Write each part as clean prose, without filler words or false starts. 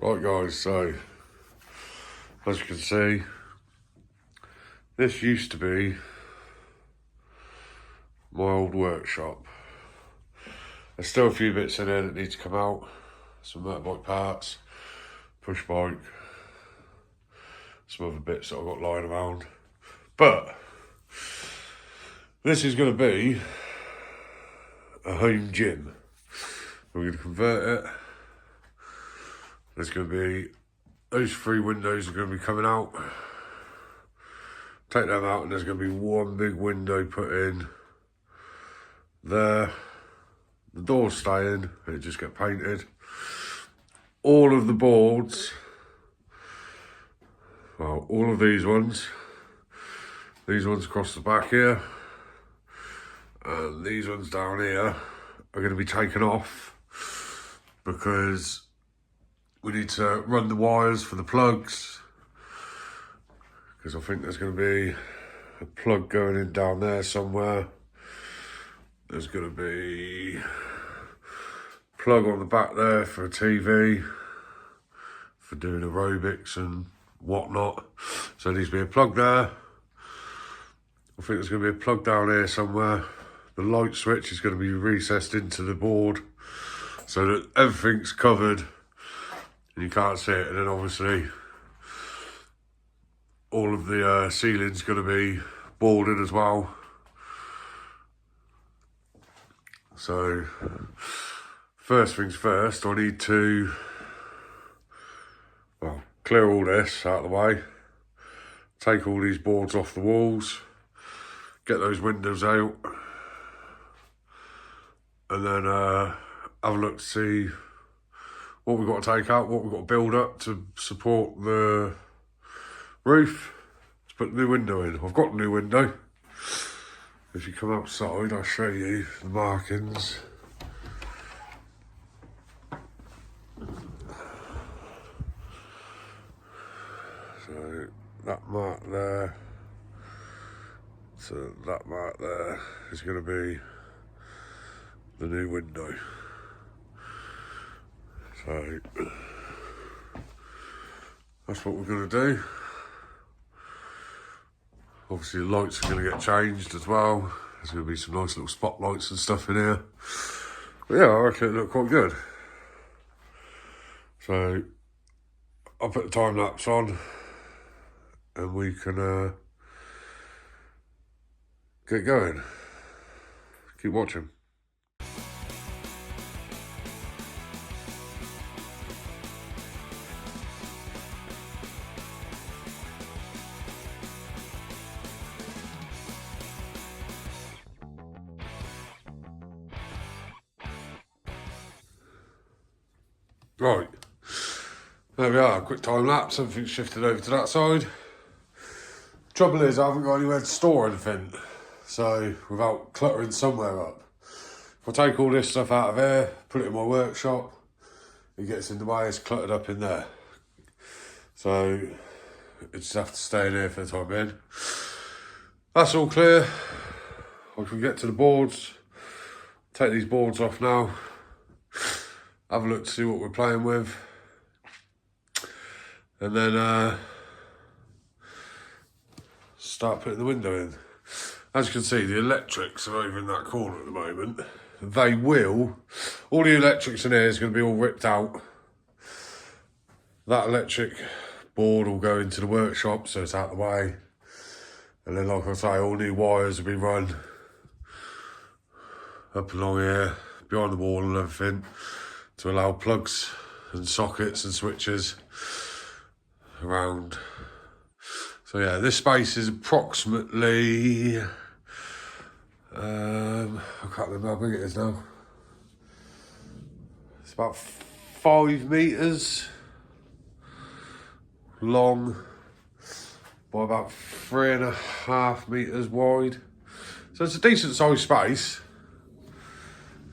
Right guys, so as you can see, this used to be my old workshop. There's still a few bits in there that need to come out. Some motorbike parts, push bike, some other bits that I've got lying around. But this is going to be a home gym. We're going to convert it. There's going to be, those three windows are going to be coming out. Take them out and there's going to be one big window put in there. The doors stay in, it just get painted. All of the boards, well, all of these ones across the back here, and these ones down here are going to be taken off because we need to run the wires for the plugs, because I think there's going to be a plug going in down there somewhere. There's going to be a plug on the back there for a TV, for doing aerobics and whatnot. So there needs to be a plug there. I think there's going to be a plug down here somewhere. The light switch is going to be recessed into the board so that everything's covered and you can't see it. And then obviously all of the ceiling's going to be boarded as well. So first things first, I need to, well, clear all this out of the way, take all these boards off the walls, get those windows out, and then have a look to see what we've got to take out, what we've got to build up to support the roof, to put the new window in. I've got a new window. If you come outside, I'll show you the markings. So that mark there, so that mark there is going to be the new window. So that's what we're going to do. Obviously the lights are going to get changed as well. There's going to be some nice little spotlights and stuff in here. But yeah, I reckon it looked quite good. So I'll put the time lapse on and we can get going. Keep watching. Right, there we are, quick time lapse, everything's shifted over to that side. Trouble is, I haven't got anywhere to store anything, so without cluttering somewhere up. If I take all this stuff out of here, put it in my workshop, it gets in the way, it's cluttered up in there. So, it just have to stay in here for the time being. That's all clear. I can get to the boards, take these boards off now. Have a look to see what we're playing with, and then start putting the window in. As you can see, the electrics are over in that corner at the moment. They will, all the electrics in here is going to be all ripped out. That electric board will go into the workshop, so it's out of the way. And then, like I say, all new wires will be run up along here, behind the wall and everything, to allow plugs and sockets and switches around. So yeah, this space is approximately, I can't remember how big it is now. It's about 5 metres long by about 3.5 metres wide. So it's a decent sized space,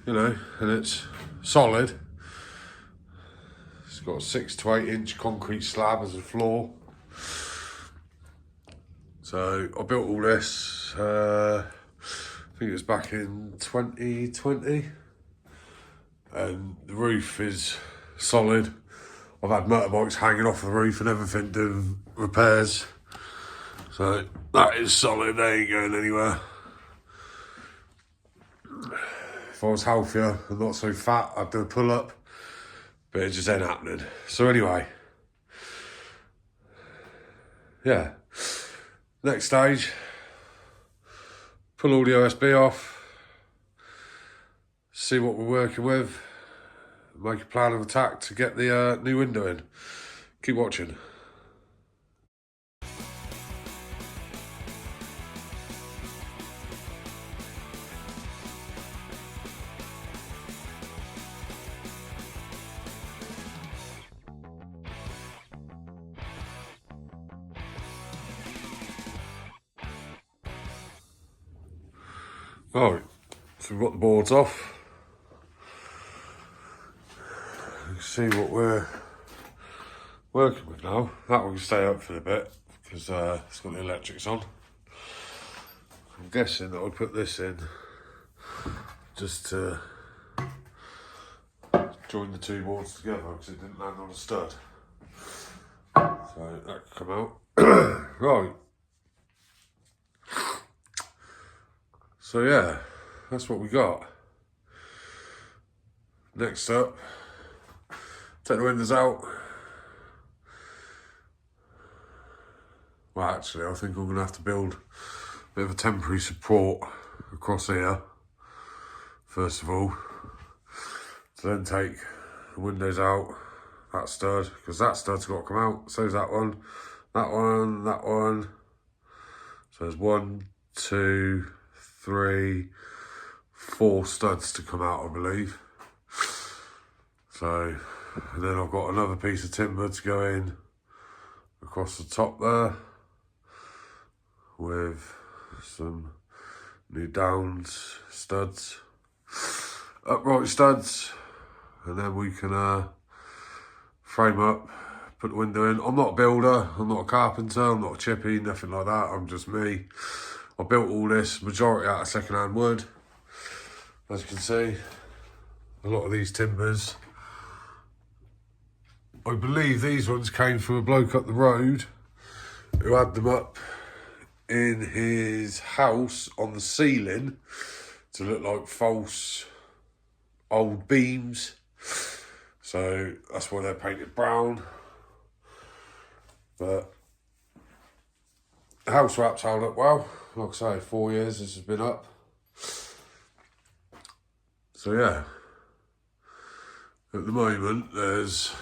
you know, and it's solid. It's got a 6 to 8 inch concrete slab as a floor. So I built all this, I think it was back in 2020. And the roof is solid. I've had motorbikes hanging off the roof and everything doing repairs. So that is solid, they ain't going anywhere. If I was healthier and not so fat, I'd do a pull-up, but it just ain't happening. So anyway, yeah. Next stage, pull all the OSB off, see what we're working with, make a plan of attack to get the new window in. Keep watching. Right, so we've got the boards off. You can see what we're working with now. That one can stay up for a bit because it's got the electrics on. I'm guessing that I'll put this in just to join the two boards together because it didn't land on a stud. So that could come out. Right. So yeah, that's what we got. Next up, take the windows out. Well, actually, I think I'm going to have to build a bit of a temporary support across here, first of all. To then take the windows out, that stud, because that stud's got to come out. So's that one, that one, that one. So there's 1, 2, 3, 4 studs to come out, I believe. So, and then I've got another piece of timber to go in across the top there with some new downs studs, upright studs, and then we can frame up, put the window in. I'm not a builder, I'm not a carpenter, I'm not a chippy, nothing like that, I'm just me. I built all this, majority out of second-hand wood. As you can see, a lot of these timbers, I believe these ones came from a bloke up the road who had them up in his house on the ceiling to look like false old beams. So that's why they're painted brown. But the house wrap's held up well. Like I say, 4 years this has been up. So yeah, at the moment there's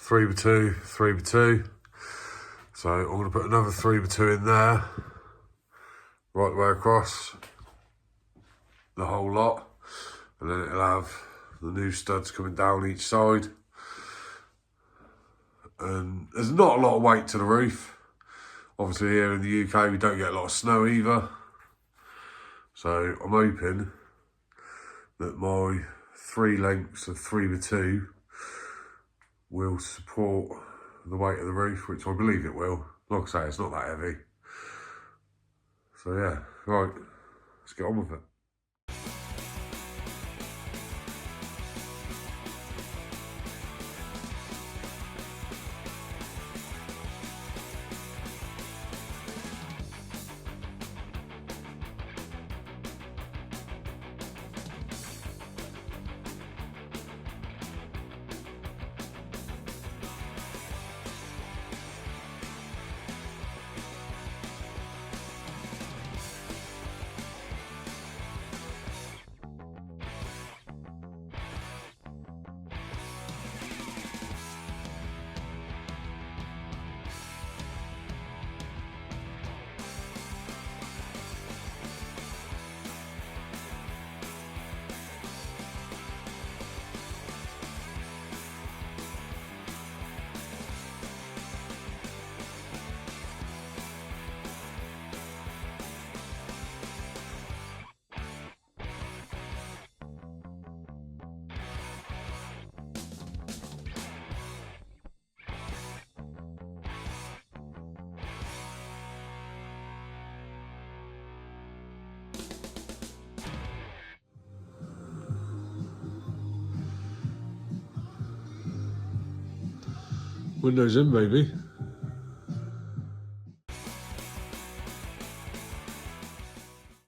3x2, 3x2. So I'm going to put another 3x2 in there, right the way across the whole lot. And then it'll have the new studs coming down each side. And there's not a lot of weight to the roof. Obviously here in the UK we don't get a lot of snow either. So I'm hoping that my 3 lengths of 3x2 will support the weight of the roof, which I believe it will. Like I say, it's not that heavy. So yeah, right, let's get on with it. Windows in, baby.